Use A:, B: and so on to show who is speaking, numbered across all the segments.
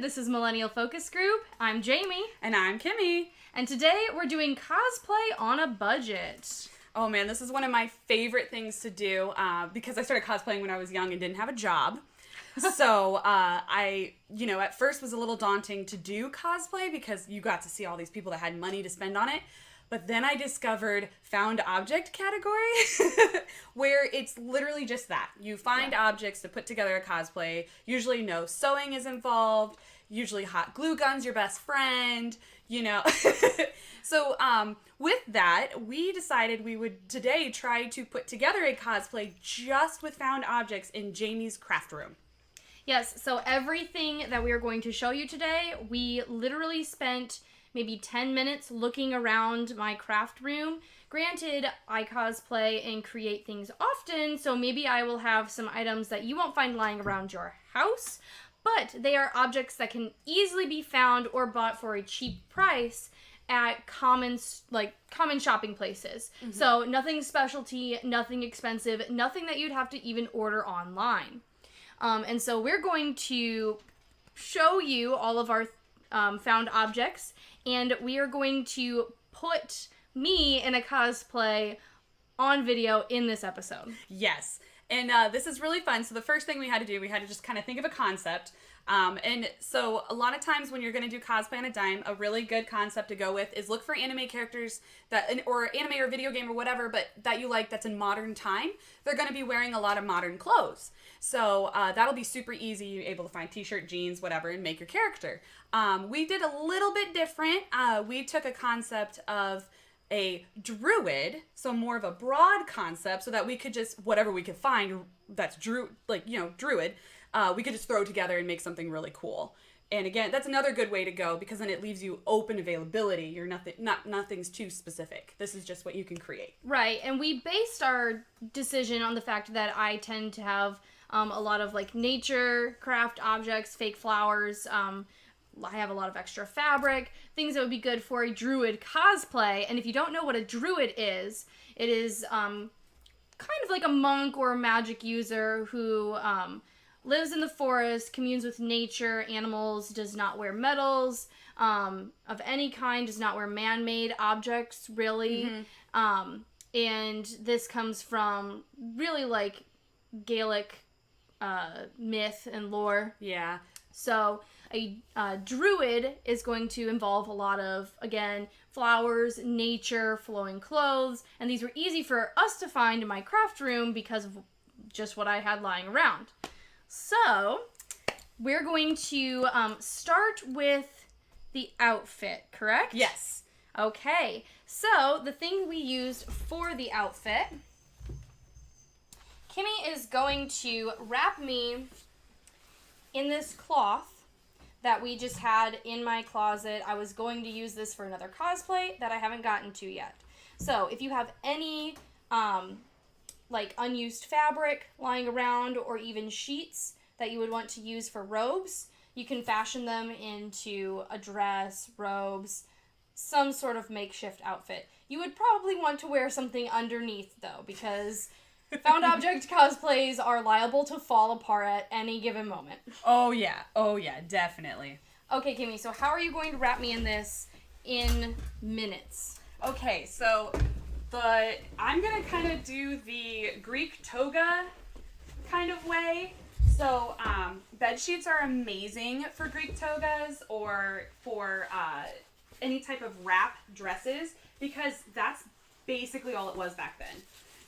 A: This is Millennial Focus Group. I'm Jamie.
B: And I'm Kimmy.
A: And today we're doing cosplay on a budget.
B: Oh man, this is one of my favorite things to do because I started cosplaying when I was young and didn't have a job. So I, at first was a little daunting to do cosplay because you got to see all these people that had money to spend on it. But then I discovered found object category where it's literally just that. You find objects to put together a cosplay. Usually no sewing is involved. Usually hot glue gun's your best friend, So with that, we decided we would today try to put together a cosplay just with found objects in Jamie's craft room.
A: Yes, so everything that we are going to show you today, we literally spent maybe 10 minutes looking around my craft room. Granted, I cosplay and create things often, so maybe I will have some items that you won't find lying around your house, but they are objects that can easily be found or bought for a cheap price at common shopping places. Mm-hmm. So nothing specialty, nothing expensive, nothing that you'd have to even order online. And so we're going to show you all of our found objects, and we are going to put me in a cosplay on video in this episode.
B: Yes. And this is really fun. So the first thing we had to do, we had to just kind of think of a concept. And so a lot of times when you're going to do cosplay on a dime, a really good concept to go with is look for anime characters or anime or video game or whatever, but that you like that's in modern time. They're going to be wearing a lot of modern clothes. So that'll be super easy. You're able to find t-shirt, jeans, whatever, and make your character. We did a little bit different. We took a concept of a druid, so more of a broad concept, so that we could just, whatever we could find that's druid, we could just throw together and make something really cool. And again, that's another good way to go because then it leaves you open availability. You're nothing's too specific. This is just what you can create.
A: Right, and we based our decision on the fact that I tend to have a lot of nature craft objects, fake flowers. I have a lot of extra fabric, things that would be good for a druid cosplay. And if you don't know what a druid is, it is kind of like a monk or a magic user who lives in the forest, communes with nature, animals, does not wear metals of any kind, does not wear man-made objects, really. Mm-hmm. And this comes from really Gaelic myth and lore.
B: Yeah.
A: So a druid is going to involve a lot of, again, flowers, nature, flowing clothes, and these were easy for us to find in my craft room because of just what I had lying around. So we're going to start with the outfit, correct?
B: Yes.
A: Okay, so the thing we used for the outfit, Kimmy is going to wrap me in this cloth that we just had in my closet. I was going to use this for another cosplay that I haven't gotten to yet. So if you have any unused fabric lying around or even sheets that you would want to use for robes, you can fashion them into a dress, robes, some sort of makeshift outfit. You would probably want to wear something underneath though, because found object cosplays are liable to fall apart at any given moment.
B: Oh yeah, definitely.
A: Okay, Kimmy, so how are you going to wrap me in this in minutes?
B: Okay, so I'm gonna kind of do the Greek toga kind of way. So bed sheets are amazing for Greek togas or for any type of wrap dresses because that's basically all it was back then.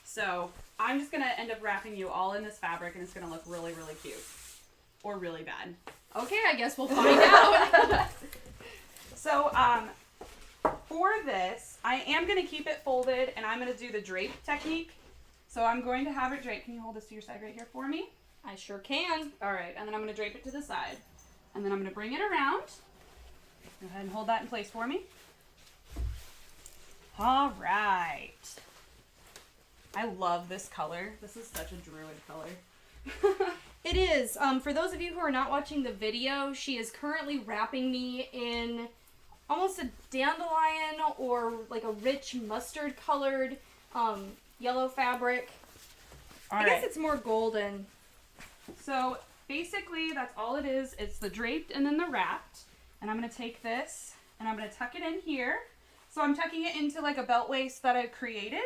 B: So I'm just going to end up wrapping you all in this fabric, and it's going to look really, really cute. Or really bad.
A: Okay, I guess we'll find out.
B: So, for this, I am going to keep it folded, and I'm going to do the drape technique. So I'm going to have it draped. Can you hold this to your side right here for me?
A: I sure can.
B: All right, and then I'm going to drape it to the side. And then I'm going to bring it around. Go ahead and hold that in place for me. All right. I love this color. This is such a druid color.
A: It is. For those of you who are not watching the video, she is currently wrapping me in almost a dandelion or a rich mustard colored yellow fabric. I guess it's more golden.
B: So basically that's all it is. It's the draped and then the wrapped. And I'm going to take this and I'm going to tuck it in here. So I'm tucking it into like a belt waist that I created.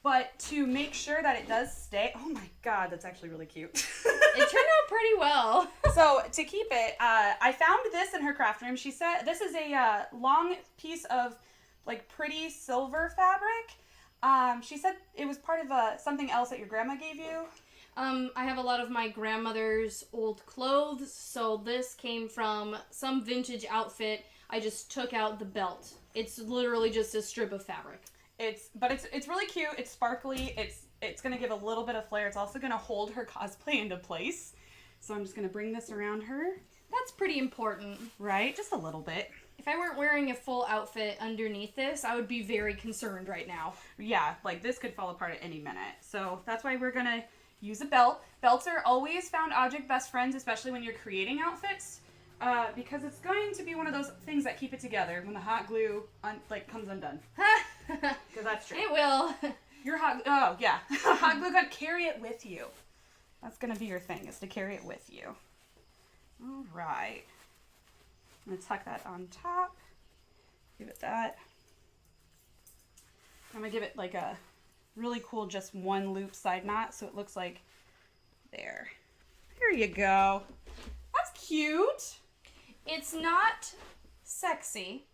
B: But to make sure that it does stay, oh my god, that's actually really cute.
A: It turned out pretty well.
B: So to keep it, I found this in her craft room. She said this is a long piece of like pretty silver fabric. She said it was part of something else that your grandma gave you.
A: I have a lot of my grandmother's old clothes, so this came from some vintage outfit. I just took out the belt. It's literally just a strip of fabric. It's really cute. It's sparkly. It's gonna give a little bit of flair. It's also gonna hold her cosplay into place. So I'm just gonna bring this around her. That's pretty important.
B: Right? Just a little bit.
A: If I weren't wearing a full outfit underneath this, I would be very concerned right now.
B: Yeah, like this could fall apart at any minute. So that's why we're gonna use a belt. Belts are always found object best friends, especially when you're creating outfits. Because it's going to be one of those things that keep it together when the hot glue comes undone. Because that's true.
A: It will.
B: Your hot glue gun, carry it with you. That's gonna be your thing, is to carry it with you. All right. I'm gonna tuck that on top. Give it that. I'm gonna give it like a really cool just one loop side knot so it looks like there. There you go. That's cute.
A: It's not sexy,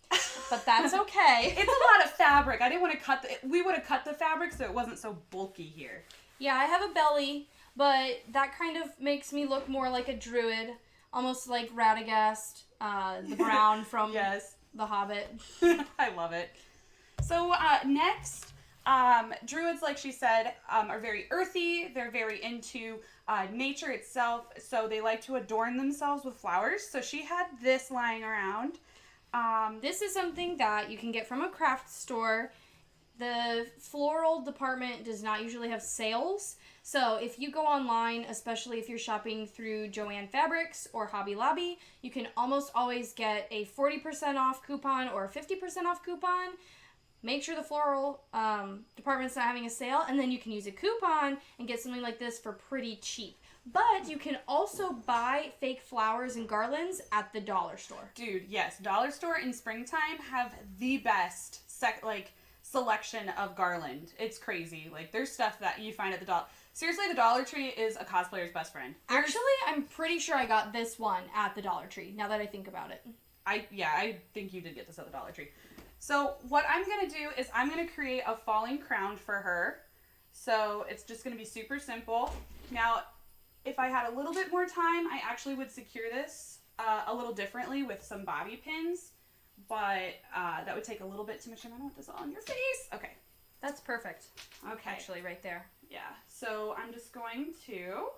A: but that's okay.
B: It's a lot of fabric. I didn't want to cut we would have cut the fabric so it wasn't so bulky here.
A: Yeah, I have a belly, but that kind of makes me look more like a druid, almost like Radagast, the brown from
B: Yes.
A: The Hobbit.
B: I love it. So next, druids, like she said, are very earthy. They're very into nature itself, so they like to adorn themselves with flowers. So she had this lying around.
A: This is something that you can get from a craft store. The floral department does not usually have sales. So if you go online, especially if you're shopping through Joann Fabrics or Hobby Lobby, you can almost always get a 40% off coupon or a 50% off coupon. Make sure the floral department's not having a sale, and then you can use a coupon and get something like this for pretty cheap. But you can also buy fake flowers and garlands at the dollar store.
B: Dude, yes. Dollar store in springtime have the best selection of garland. It's crazy. Like, there's stuff that you find at the dollar. Seriously, the Dollar Tree is a cosplayer's best friend.
A: Actually, I'm pretty sure I got this one at the Dollar Tree, now that I think about it.
B: I think you did get this at the Dollar Tree. So what I'm going to do is I'm going to create a falling crown for her. So it's just going to be super simple. Now, if I had a little bit more time, I actually would secure this a little differently with some bobby pins. But that would take a little bit too much time. I don't want this all on your face. Okay.
A: That's perfect.
B: Okay.
A: Actually, right there.
B: Yeah. So I'm just going to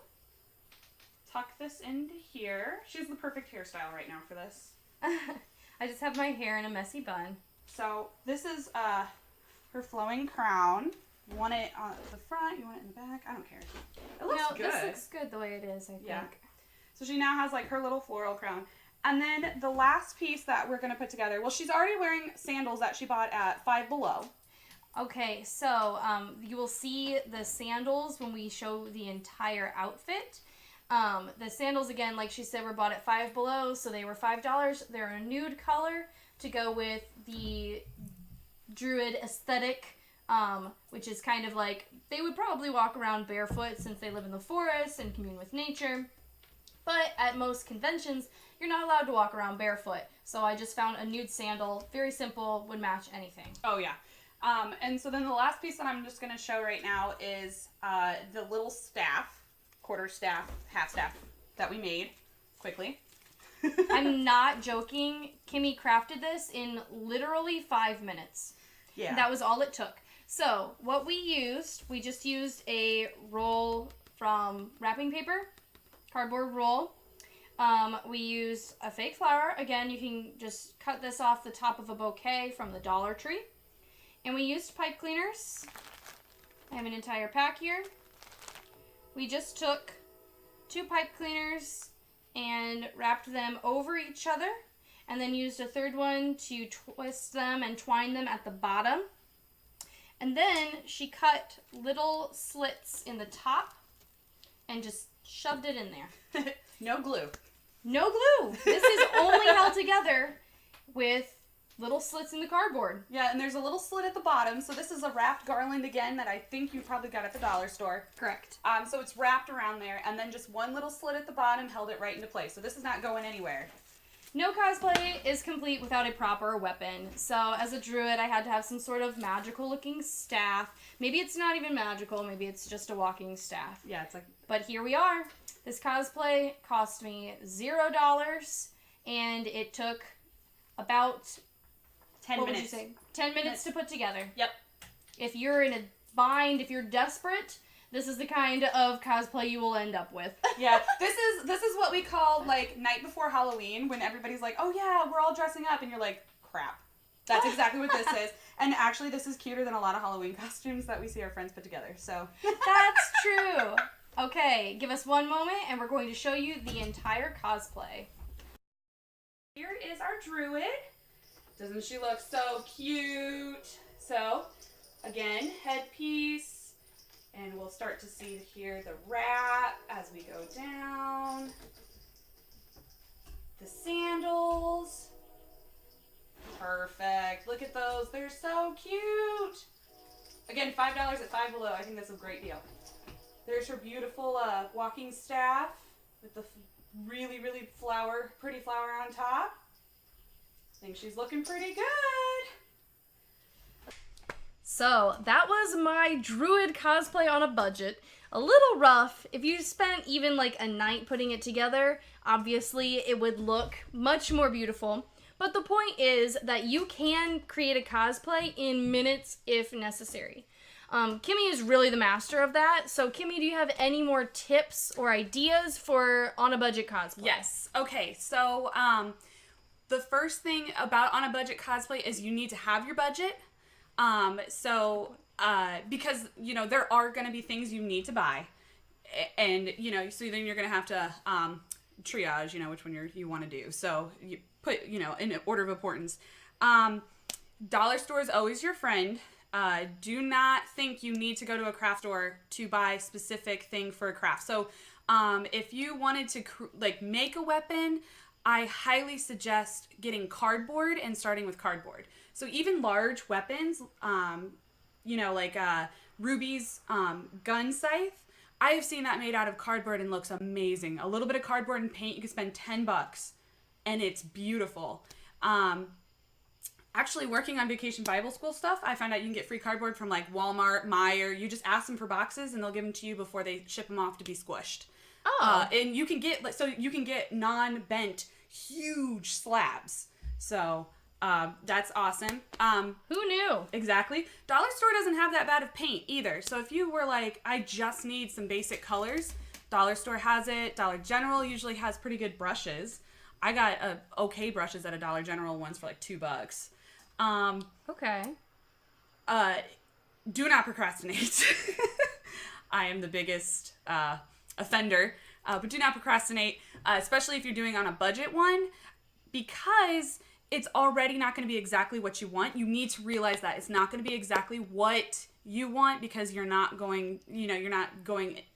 B: tuck this into here. She has the perfect hairstyle right now for this.
A: I just have my hair in a messy bun.
B: So this is her flowing crown. You want it on the front, you want it in the back, I don't care. It looks good.
A: This looks good the way it is, I think.
B: Yeah. So she now has like her little floral crown. And then the last piece that we're going to put together, well, she's already wearing sandals that she bought at Five Below.
A: Okay, so you will see the sandals when we show the entire outfit. The sandals, again, like she said, were bought at Five Below, so they were $5. They're a nude color to go with the druid aesthetic, which is kind of like, they would probably walk around barefoot since they live in the forest and commune with nature. But at most conventions, you're not allowed to walk around barefoot. So I just found a nude sandal, very simple, would match anything.
B: Oh, yeah. And so then the last piece that I'm just going to show right now is the little staff, quarter staff, half staff that we made quickly.
A: I'm not joking. Kimmy crafted this in literally 5 minutes.
B: Yeah.
A: That was all it took. So what we just used a roll from wrapping paper, cardboard roll. We used a fake flower. Again, you can just cut this off the top of a bouquet from the Dollar Tree. And we used pipe cleaners. I have an entire pack here. We just took 2 pipe cleaners and wrapped them over each other, and then used a third one to twist them and twine them at the bottom. And then she cut little slits in the top and just shoved it in there.
B: No glue.
A: No glue. This is only held together with little slits in the cardboard.
B: Yeah, and there's a little slit at the bottom. So this is a wrapped garland again that I think you probably got at the dollar store.
A: Correct.
B: So it's wrapped around there, and then just one little slit at the bottom held it right into place. So this is not going anywhere.
A: No cosplay is complete without a proper weapon. So as a druid, I had to have some sort of magical looking staff. Maybe it's not even magical. Maybe it's just a walking staff.
B: Yeah, it's like...
A: But here we are. This cosplay cost me $0, and it took about
B: 10
A: what
B: minutes.
A: Would you say? 10 minutes to put together.
B: Yep.
A: If you're in a bind, if you're desperate, this is the kind of cosplay you will end up with.
B: Yeah, this is what we call, like, night before Halloween, when everybody's like, oh yeah, we're all dressing up, and you're like, crap. That's exactly what this is. And actually, this is cuter than a lot of Halloween costumes that we see our friends put together, so.
A: That's true. Okay, give us one moment, and we're going to show you the entire cosplay.
B: Here is our druid. Doesn't she look so cute? So, again, headpiece, and we'll start to see here the wrap as we go down. The sandals. Perfect. Look at those. They're so cute. Again, $5 at Five Below. I think that's a great deal. There's her beautiful walking staff with the really, really pretty flower on top. I think she's looking pretty good.
A: So, that was my druid cosplay on a budget. A little rough. If you spent even like a night putting it together, obviously it would look much more beautiful. But the point is that you can create a cosplay in minutes if necessary. Kimmy is really the master of that. So, Kimmy, do you have any more tips or ideas for on a budget cosplay?
B: Yes. Okay, so the first thing about on a budget cosplay is you need to have your budget. Because, you know, there are going to be things you need to buy. And, you know, so then you're going to have to triage, you know, which one you want to do. So you put, you know, in order of importance. Dollar store is always your friend. Do not think you need to go to a craft store to buy a specific thing for a craft. So if you wanted to make a weapon, I highly suggest getting cardboard and starting with cardboard. So even large weapons, you know, like Ruby's gun scythe, I have seen that made out of cardboard and looks amazing. A little bit of cardboard and paint, you can spend $10 and it's beautiful. Actually, working on Vacation Bible School stuff, I found out you can get free cardboard from like Walmart, Meijer. You just ask them for boxes and they'll give them to you before they ship them off to be squished.
A: Oh.
B: And you can get non-bent huge slabs. So that's awesome.
A: Who knew?
B: Exactly. Dollar store doesn't have that bad of paint either. So if you were like, I just need some basic colors, Dollar store has it. Dollar General usually has pretty good brushes. I got okay brushes at a Dollar General once for like $2.
A: Okay.
B: Do not procrastinate. I am the biggest offender. But do not procrastinate, especially if you're doing on a budget one, because it's already not going to be exactly what you want. You need to realize that it's not going to be exactly what you want because you're not going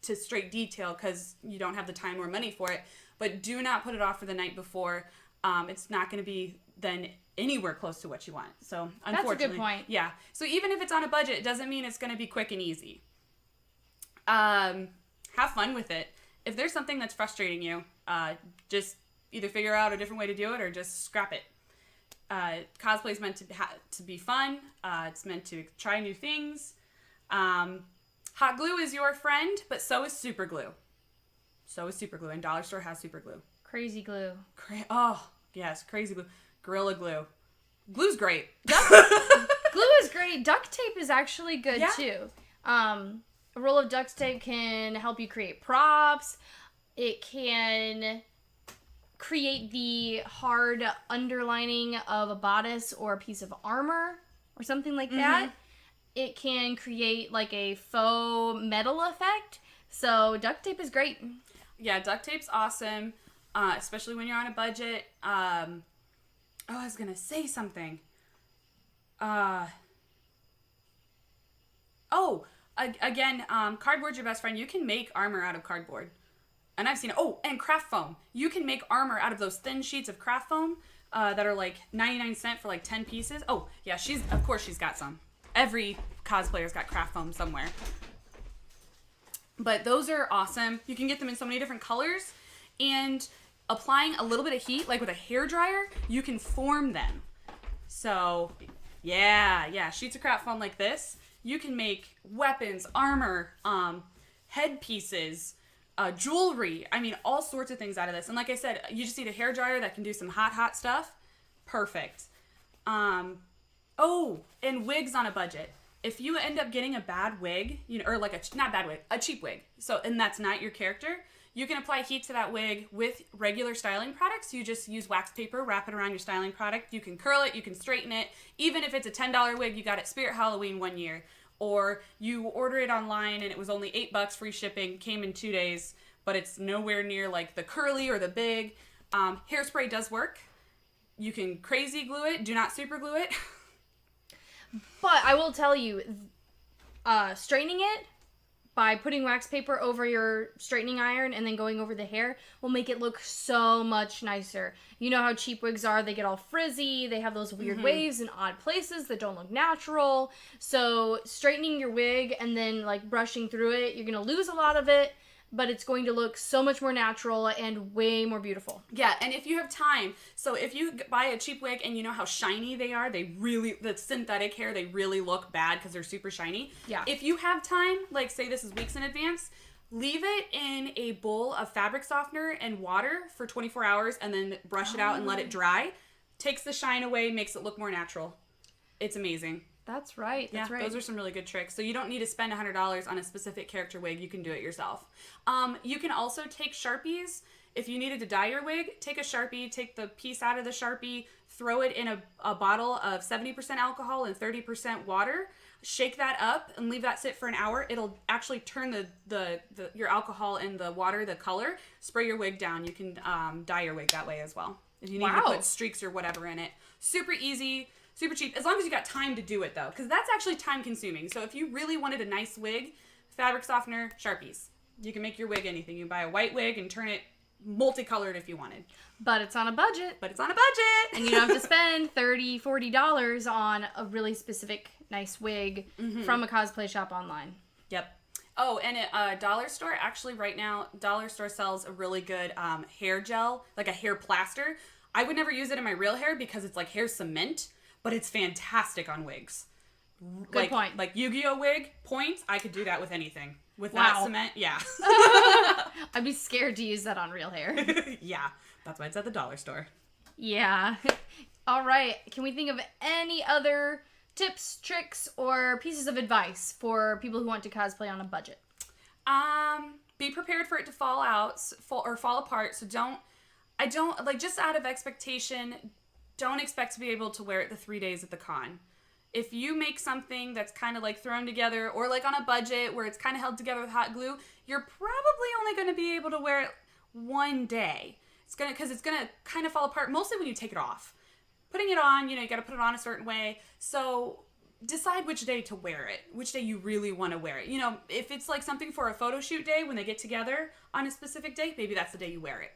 B: to straight detail because you don't have the time or money for it. But do not put it off for the night before. It's not going to be then anywhere close to what you want. So unfortunately,
A: that's a good point.
B: Yeah. So even if it's on a budget, it doesn't mean it's going to be quick and easy. Have fun with it. If there's something that's frustrating you, just either figure out a different way to do it or just scrap it. Cosplay is meant to be fun. It's meant to try new things. Hot glue is your friend, but so is super glue. And Dollar Store has super glue.
A: Crazy glue.
B: Oh, yes, crazy glue. Gorilla glue. Glue's great.
A: Glue is great. Duct tape is actually good too. A roll of duct tape can help you create props. It can create the hard underlining of a bodice or a piece of armor or something like that. It can create like a faux metal effect. So duct tape is great.
B: Yeah, duct tape's awesome, especially when you're on a budget. I was going to say something. Again, cardboard's your best friend. You can make armor out of cardboard. And I've seen it. Oh, and craft foam. You can make armor out of those thin sheets of craft foam that are like 99 cents for like 10 pieces. Oh, yeah, of course she's got some. Every cosplayer's got craft foam somewhere. But those are awesome. You can get them in so many different colors. And applying a little bit of heat, like with a hairdryer, you can form them. So, yeah, sheets of craft foam like this. You can make weapons, armor, headpieces, jewelry. I mean, all sorts of things out of this. And like I said, you just need a hairdryer that can do some hot stuff. Perfect. Oh, and wigs on a budget. If you end up getting a bad wig, or like a cheap wig, and that's not your character, you can apply heat to that wig with regular styling products. You just use wax paper, wrap it around your styling product. You can curl it, you can straighten it. Even if it's a $10 wig you got at Spirit Halloween one year, or you order it online and it was only $8 free shipping, came in 2 days, but it's nowhere near like the curly or the big. Hairspray does work. You can crazy glue it, do not super glue it.
A: But I will tell you, straightening it by putting wax paper over your straightening iron and then going over the hair will make it look so much nicer. You know how cheap wigs are. They get all frizzy. They have those weird waves in odd places that don't look natural. So straightening your wig and then like brushing through it, you're going to lose a lot of it, but it's going to look so much more natural and way more beautiful.
B: Yeah, and if you have time, so if you buy a cheap wig and you know how shiny they are, the synthetic hair, they really look bad because they're super shiny.
A: Yeah.
B: If you have time, like say this is weeks in advance, leave it in a bowl of fabric softener and water for 24 hours and then brush it out and let it dry. Takes the shine away, makes it look more natural. It's amazing.
A: That's right. That's right.
B: Those are some really good tricks. So you don't need to spend $100 on a specific character wig. You can do it yourself. You can also take Sharpies. If you needed to dye your wig, take a Sharpie, take the piece out of the Sharpie, throw it in a bottle of 70% alcohol and 30% water. Shake that up and leave that sit for an hour. It'll actually turn your alcohol and the water, the color. Spray your wig down. You can dye your wig that way as well. If you need to put streaks or whatever in it. Super easy. Super cheap, as long as you got time to do it, though, because that's actually time-consuming. So if you really wanted a nice wig, fabric softener, Sharpies. You can make your wig anything. You can buy a white wig and turn it multicolored if you wanted.
A: But it's on a budget.
B: And
A: you don't have to spend $30, $40 on a really specific nice wig from a cosplay shop online.
B: Yep. Oh, and at Dollar Store, actually right now, Dollar Store sells a really good hair gel, like a hair plaster. I would never use it in my real hair because it's like hair cement. But it's fantastic on wigs.
A: Good point.
B: Like Yu-Gi-Oh wig, points, I could do that with anything. With that cement, yeah.
A: I'd be scared to use that on real hair.
B: Yeah, that's why it's at the Dollar Store.
A: Yeah. All right. Can we think of any other tips, tricks, or pieces of advice for people who want to cosplay on a budget?
B: Be prepared for it to fall apart. So just out of expectation, don't expect to be able to wear it the 3 days at the con. If you make something that's kind of like thrown together or like on a budget where it's kind of held together with hot glue, you're probably only going to be able to wear it one day. Because it's going to kind of fall apart mostly when you take it off. Putting it on, you got to put it on a certain way. So decide which day to wear it, which day you really want to wear it. If it's like something for a photo shoot day when they get together on a specific day, maybe that's the day you wear it.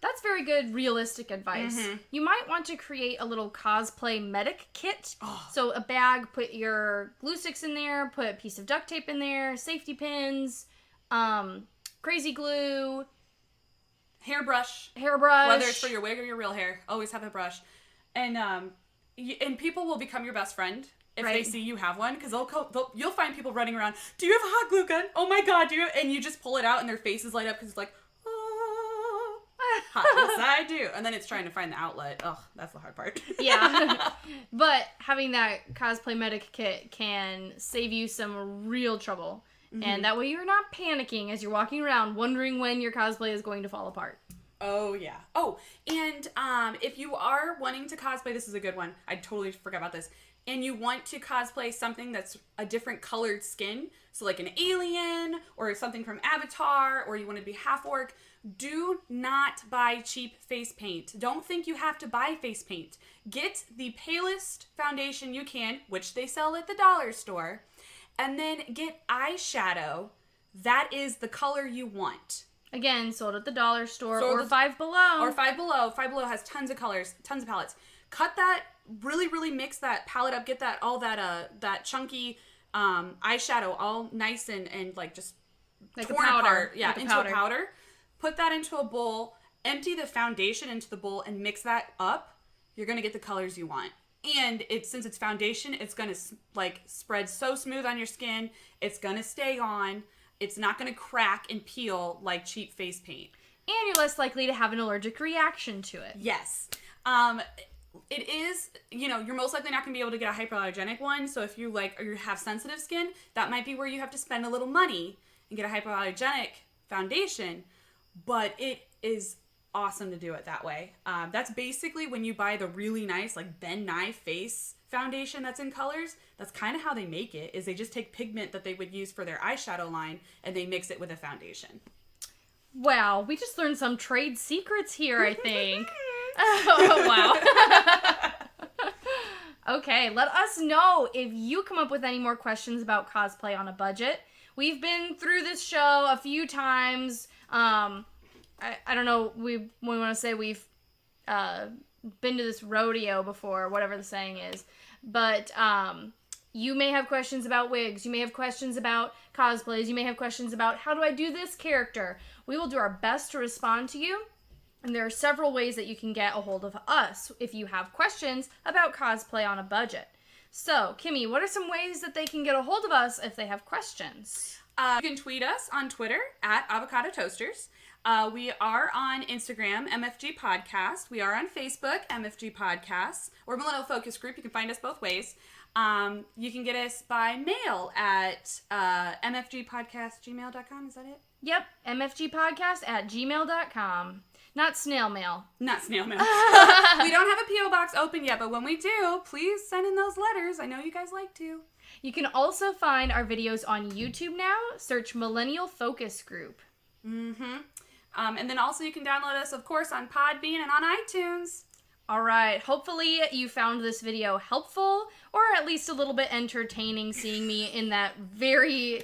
A: That's very good, realistic advice. You might want to create a little cosplay medic kit. Oh. So a bag, put your glue sticks in there, put a piece of duct tape in there, safety pins, crazy glue,
B: hairbrush.
A: Whether
B: it's for your wig or your real hair, always have a brush. And people will become your best friend if they see you have one, because you'll find people running around. Do you have a hot glue gun? Oh my god, do you? And you just pull it out and their faces light up because it's like, yes, I do. And then it's trying to find the outlet. Oh, that's the hard part.
A: Yeah. But having that cosplay medic kit can save you some real trouble. And that way you're not panicking as you're walking around wondering when your cosplay is going to fall apart.
B: Oh, yeah. Oh, and if you are wanting to cosplay, this is a good one. I totally forgot about this. And you want to cosplay something that's a different colored skin, so like an alien or something from Avatar, or you want to be half-orc, do not buy cheap face paint. Don't think you have to buy face paint. Get the palest foundation you can, which they sell at the dollar store, and then get eyeshadow that is the color you want.
A: Again, sold at the dollar store
B: Sold
A: or
B: at-
A: Five Below.
B: Or Five Below. Five Below has tons of colors, tons of palettes. Cut that, really, really mix that palette up. Get that, all that chunky eyeshadow all nice and like just
A: like
B: torn
A: a powder.
B: apart. Yeah,
A: like
B: into a powder. Put that into a bowl. Empty the foundation into the bowl and mix that up. You're going to get the colors you want. And since it's foundation, it's going to like spread so smooth on your skin. It's going to stay on. It's not going to crack and peel like cheap face paint.
A: And you're less likely to have an allergic reaction to it.
B: Yes. It is, you're most likely not going to be able to get a hypoallergenic one. So if you or you have sensitive skin, that might be where you have to spend a little money and get a hypoallergenic foundation. But it is awesome to do it that way. That's basically when you buy the really nice Ben Nye face foundation that's in colors. That's kind of how they make it, is they just take pigment that they would use for their eyeshadow line and they mix it with a foundation.
A: Wow, we just learned some trade secrets here, I think. Oh, wow. Okay, let us know if you come up with any more questions about cosplay on a budget. We've been through this show a few times. I don't know, we want to say we've been to this rodeo before, whatever the saying is. But you may have questions about wigs. You may have questions about cosplays. You may have questions about, how do I do this character? We will do our best to respond to you. And there are several ways that you can get a hold of us if you have questions about cosplay on a budget. So, Kimmy, what are some ways that they can get a hold of us if they have questions?
B: You can tweet us on Twitter at Avocado Toasters. We are on Instagram, MFG Podcast. We are on Facebook, MFG Podcasts. We're Millennial Focus Group. You can find us both ways. You can get us by mail at mfgpodcast@gmail.com. Is that it?
A: Yep, mfgpodcast@gmail.com. Not snail mail.
B: Not snail mail. We don't have a P.O. box open yet, but when we do, please send in those letters. I know you guys like to.
A: You can also find our videos on YouTube now. Search Millennial Focus Group.
B: Mm-hmm. And then also you can download us, of course, on Podbean and on iTunes.
A: All right. Hopefully you found this video helpful or at least a little bit entertaining, seeing me in that very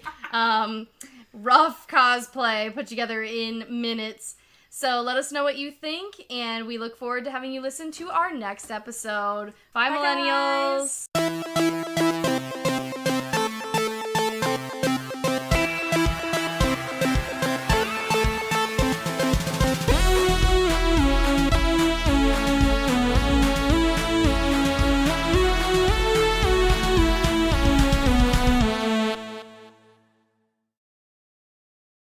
A: rough cosplay put together in minutes. So let us know what you think, and we look forward to having you listen to our next episode. Bye,
B: Bye,
A: Millennials!
B: guys.